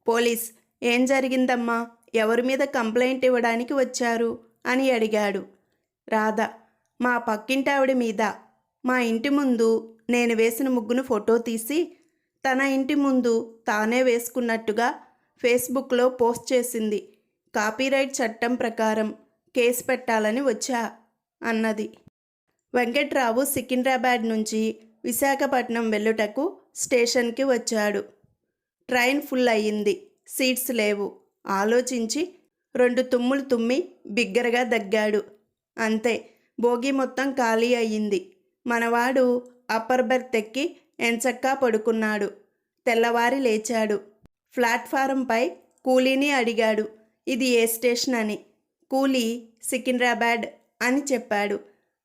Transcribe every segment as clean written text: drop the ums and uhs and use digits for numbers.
Police, ఏం జరిగిందమ్మా? ఎవరి మీద కంప్లైంట్ ఇవ్వడానికి వచ్చారు అని అడిగాడు. రాధ, మా పక్కింటావిడ మీద. మా ఇంటి ముందు నేను వేసిన ముగ్గును ఫోటో తీసి తన ఇంటి ముందు తానే వేసుకున్నట్టుగా ఫేస్బుక్లో పోస్ట్ చేసింది. కాపీరైట్ చట్టం ప్రకారం కేసు పెట్టాలని వచ్చా అన్నది. వెంకట్రావు సికింద్రాబాద్ నుంచి విశాఖపట్నం వెళ్ళుటకు స్టేషన్కి వచ్చాడు. ట్రైన్ ఫుల్ అయ్యింది. సీట్స్ లేవు. ఆలోచించి 2 తుమ్ములు తుమ్మి బిగ్గరగా దగ్గాడు. అంతే, బోగి మొత్తం ఖాళీ అయ్యింది. మనవాడు అప్పర్ బెర్త్ ఎక్కి ఎంచక్కా పడుకున్నాడు. తెల్లవారి లేచాడు. ప్లాట్ఫారంపై కూలీని అడిగాడు, ఇది ఏ స్టేషన్ అని. కూలీ సికింద్రాబాద్ అని చెప్పాడు.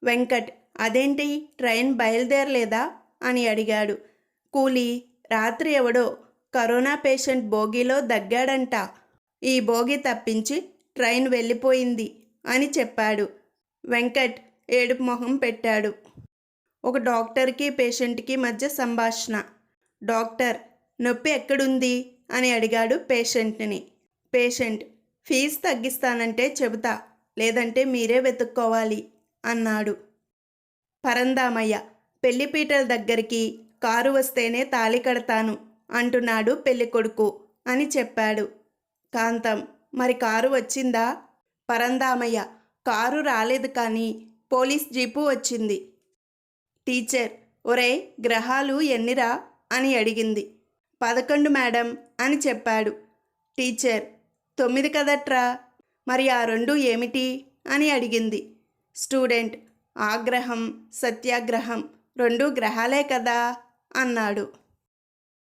వెంకట్, అదేంటి ట్రైన్ బయలుదేరలేదా అని అడిగాడు. కూలీ, రాత్రి ఎవడో కరోనా పేషెంట్ బోగీలో దగ్గాడంట. ఈ బోగి తప్పించి ట్రైన్ వెళ్ళిపోయింది అని చెప్పాడు. వెంకట్ ఏడుపు మొహం పెట్టాడు. ఒక డాక్టర్కి పేషెంట్కి మధ్య సంభాషణ. డాక్టర్, నొప్పి ఎక్కడుంది అని అడిగాడు పేషెంట్ని. పేషెంట్, ఫీజు తగ్గిస్తానంటే చెబుతా, లేదంటే మీరే వెతుక్కోవాలి అన్నాడు. పరందామయ్య, పెళ్లిపీటల దగ్గరికి కారు వస్తేనే తాళి కడతాను అంటున్నాడు పెళ్ళికొడుకు అని చెప్పాడు. కాంతం, మరి కారు వచ్చిందా? పరందామయ్య, కారు రాలేదు కానీ పోలీస్ జీపు వచ్చింది. టీచర్, ఒరే గ్రహాలు ఎన్నిరా అని అడిగింది. 11 మేడం అని చెప్పాడు. టీచర్, 9 కదట్రా, మరి ఆ 2 ఏమిటి అని అడిగింది. స్టూడెంట్, ఆగ్రహం సత్యాగ్రహం 2 గ్రహాలే కదా అన్నాడు.